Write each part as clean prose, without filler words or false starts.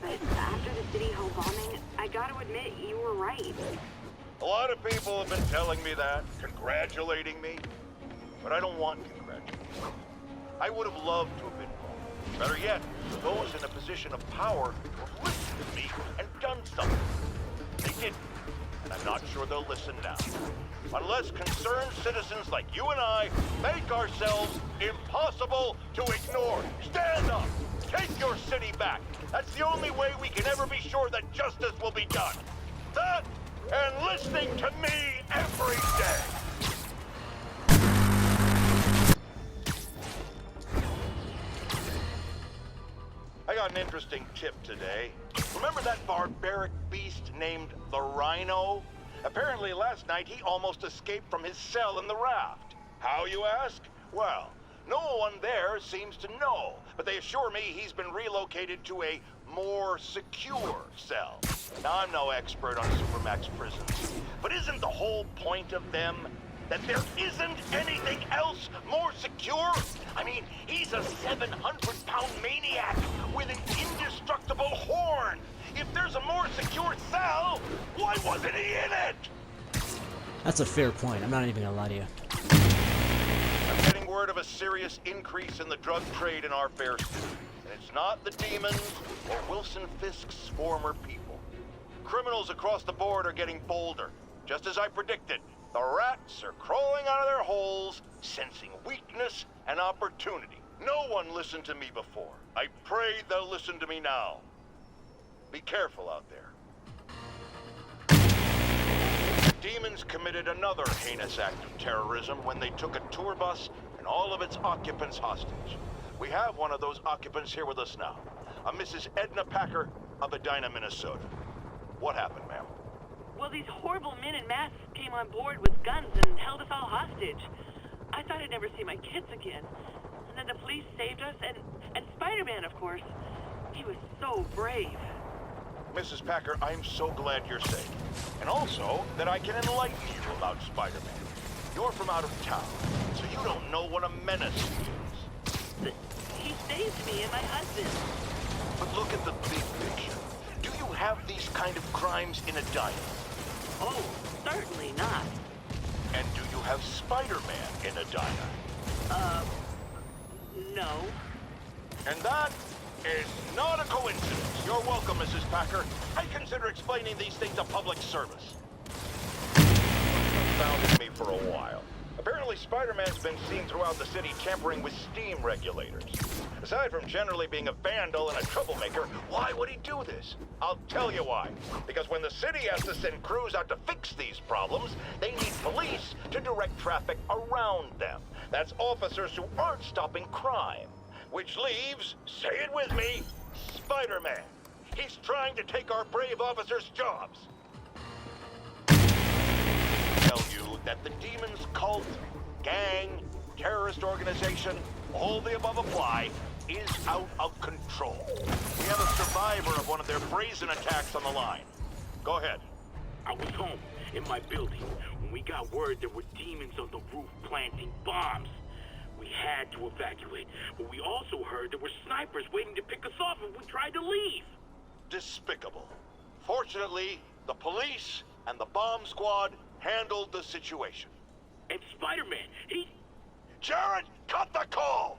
but after the City Hall bombing, I gotta admit, you were right. A lot of people have been telling me that, congratulating me, but I don't want congratulations. I would have loved to have been wrong. Better yet, those in a position of power have listened to me and done something. They didn't, and I'm not sure they'll listen now. Unless concerned citizens like you and I make ourselves impossible to ignore. Stand up! Take your city back! That's the only way we can ever be sure that justice will be done. That and listening to me every day! I got an interesting tip today. Remember that barbaric beast named the Rhino? Apparently last night he almost escaped from his cell in the raft. How, you ask? Well, no one there seems to know, but they assure me he's been relocated to a more secure cell. Now, I'm no expert on Supermax prisons, but isn't the whole point of them that there isn't anything else more secure? I mean, he's a 700-pound maniac with an indestructible horn. If there's a more secure cell, why wasn't he in it? That's a fair point. I'm not even gonna lie to you. I'm getting word of a serious increase in the drug trade in our fair city. And it's not the demons or Wilson Fisk's former people. Criminals across the board are getting bolder. Just as I predicted, the rats are crawling out of their holes, sensing weakness and opportunity. No one listened to me before. I pray they'll listen to me now. Be careful out there. Demons committed another heinous act of terrorism when they took a tour bus and all of its occupants hostage. We have one of those occupants here with us now, a Mrs. Edna Packer of Edina, Minnesota. What happened, ma'am? Well, these horrible men in masks came on board with guns and held us all hostage. I thought I'd never see my kids again. And then the police saved us, and Spider-Man, of course. He was so brave. Mrs. Packer, I'm so glad you're safe. And also that I can enlighten you about Spider-Man. You're from out of town, so you don't know what a menace he is. But he saved me and my husband. But look at the big picture. Do you have these kind of crimes in Edina? Oh, certainly not. And do you have Spider-Man in Edina? No. And that is not a coincidence. You're welcome, Mrs. Packer. I consider explaining these things a public service. Confounded me for a while. Apparently, Spider-Man's been seen throughout the city tampering with steam regulators. Aside from generally being a vandal and a troublemaker, why would he do this? I'll tell you why. Because when the city has to send crews out to fix these problems, they need police to direct traffic around them. That's officers who aren't stopping crime. Which leaves, say it with me, Spider-Man. He's trying to take our brave officers' jobs. Tell you that the Demon's cult, gang, terrorist organization, all the above apply, is out of control. We have a survivor of one of their brazen attacks on the line. Go ahead. I was home, in my building, when we got word there were demons on the roof planting bombs. We had to evacuate, but we also heard there were snipers waiting to pick us off if we tried to leave. Despicable. Fortunately, the police and the bomb squad handled the situation. And Spider-Man, he... Jared, cut the call!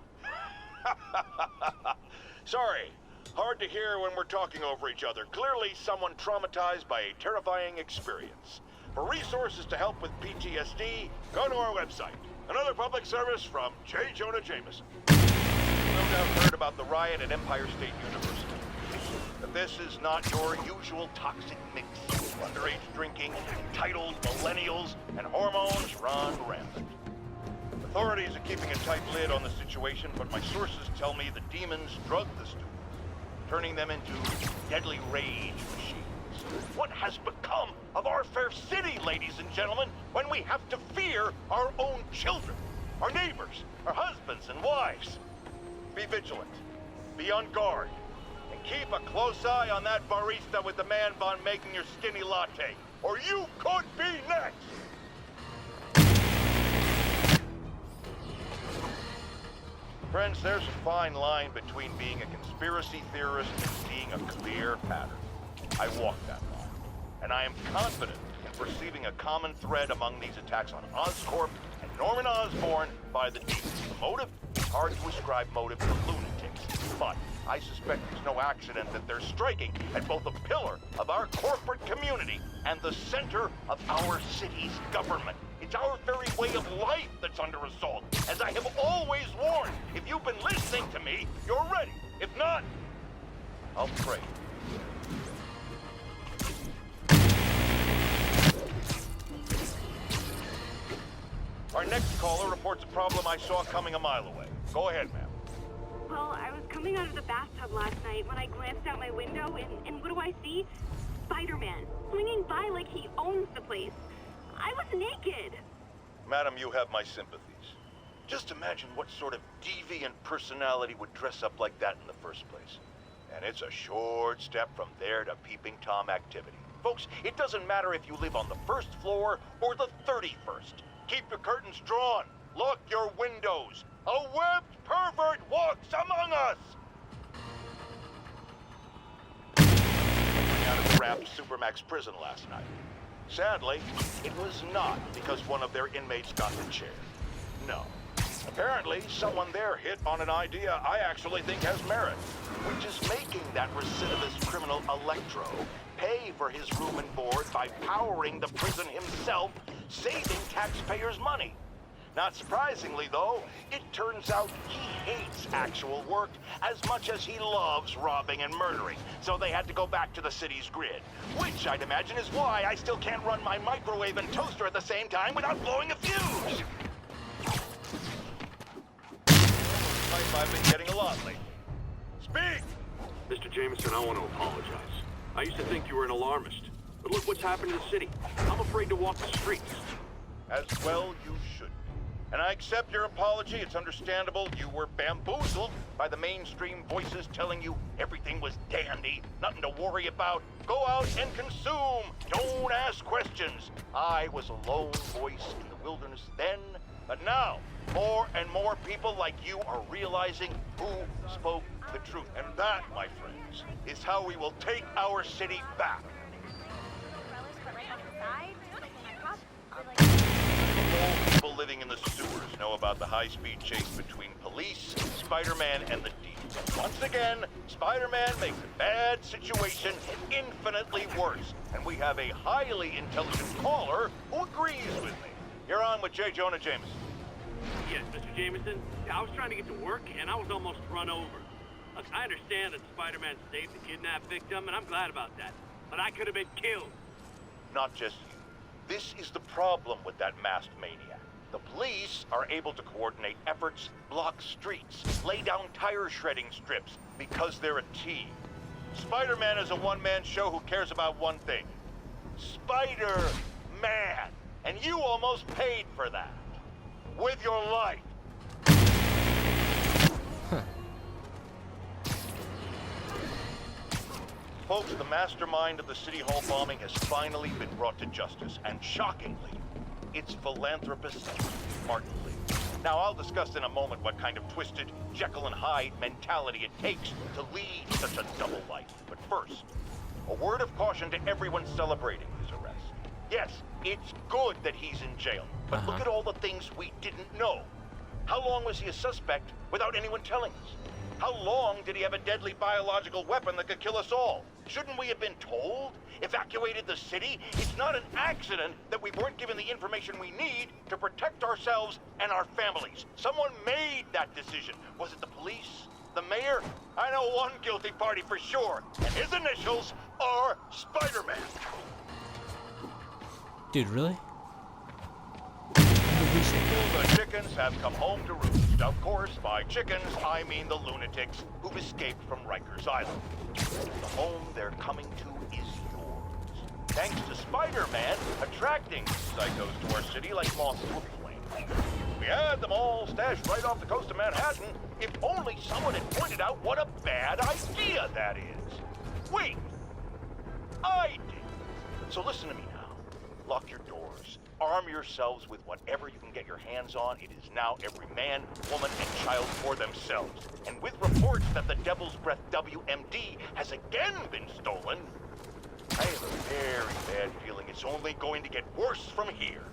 Sorry. Hard to hear when we're talking over each other. Clearly someone traumatized by a terrifying experience. For resources to help with PTSD, go to our website. Another public service from Jonah Jameson. No doubt heard about the riot at Empire State University. But this is not your usual toxic mix. Underage drinking, entitled millennials, and hormones run rampant. Authorities are keeping a tight lid on the situation, but my sources tell me the demons drugged the students, turning them into deadly rage machines. What has become of our fair city, ladies and gentlemen, when we have to fear our own children, our neighbors, our husbands and wives? Be vigilant, be on guard, and keep a close eye on that barista with the man bun making your skinny latte, or you could be next! Friends, there's a fine line between being a conspiracy theorist and seeing a clear pattern. I walk that line, and I am confident in perceiving a common thread among these attacks on Oscorp and Norman Osborn by the demons. The motive? It's hard to ascribe motive to lunatics, but I suspect it's no accident that they're striking at both a pillar of our corporate community and the center of our city's government. It's our very way of life that's under assault. As I have always warned, if you've been listening to me, you're ready. If not, I'll pray. Our next caller reports a problem I saw coming a mile away. Go ahead, ma'am. Well, I was coming out of the bathtub last night when I glanced out my window, and what do I see? Spider-Man, swinging by like he owns the place. I was naked. Madam, you have my sympathies. Just imagine what sort of deviant personality would dress up like that in the first place. And it's a short step from there to peeping Tom activity. Folks, it doesn't matter if you live on the first floor or the 31st. Keep your curtains drawn. Lock your windows. A webbed pervert walks among us! Coming out of the wrapped Supermax prison last night. Sadly, it was not because one of their inmates got the chair. No. Apparently, someone there hit on an idea I actually think has merit, which is making that recidivist criminal Electro pay for his room and board by powering the prison himself, saving taxpayers' money. Not surprisingly, though, it turns out he hates actual work as much as he loves robbing and murdering, so they had to go back to the city's grid, which I'd imagine is why I still can't run my microwave and toaster at the same time without blowing a fuse. I've been getting a lot lately. Speak! Mr. Jameson, I want to apologize. I used to think you were an alarmist, but look what's happened to the city. I'm afraid to walk the streets. As well you should. And I accept your apology. It's understandable you were bamboozled by the mainstream voices telling you everything was dandy, nothing to worry about. Go out and consume. Don't ask questions. I was a lone voice in the wilderness then, but now more and more people like you are realizing who spoke the truth. And that, my friends, is how we will take our city back. People living in the sewers know about the high-speed chase between police, Spider-Man, and the demons. Once again, Spider-Man makes a bad situation infinitely worse, and we have a highly intelligent caller who agrees with me. You're on with J. Jonah Jameson. Yes, Mr. Jameson. I was trying to get to work, and I was almost run over. Look, I understand that Spider-Man saved the kidnapped victim, and I'm glad about that. But I could have been killed. Not just you. This is the problem with that masked maniac. The police are able to coordinate efforts, block streets, lay down tire shredding strips, because they're a team. Spider-Man is a one-man show who cares about one thing. Spider-Man! And you almost paid for that. With your life. Folks, the mastermind of the City Hall bombing has finally been brought to justice, and shockingly, it's philanthropist Martin Lee. Now, I'll discuss in a moment what kind of twisted Jekyll and Hyde mentality it takes to lead such a double life. But first, a word of caution to everyone celebrating his arrest. Yes, it's good that he's in jail, but look at all the things we didn't know. How long was he a suspect without anyone telling us? How long did he have a deadly biological weapon that could kill us all? Shouldn't we have been told? Evacuated the city? It's not an accident that we weren't given the information we need to protect ourselves and our families. Someone made that decision. Was it the police? The mayor? I know one guilty party for sure, and his initials are Spider-Man. Dude, really? The chickens have come home to roost. Of course, by chickens, I mean the lunatics who've escaped from Rikers Island. The home they're coming to is yours. Thanks to Spider-Man attracting psychos to our city like moths to a flame. We had them all stashed right off the coast of Manhattan, if only someone had pointed out what a bad idea that is. Wait, I did. So listen to me now. Lock your doors. arm yourselves with whatever you can get your hands on. It is now every man, woman, and child for themselves. And with reports that the Devil's Breath WMD has again been stolen, I have a very bad feeling it's only going to get worse from here.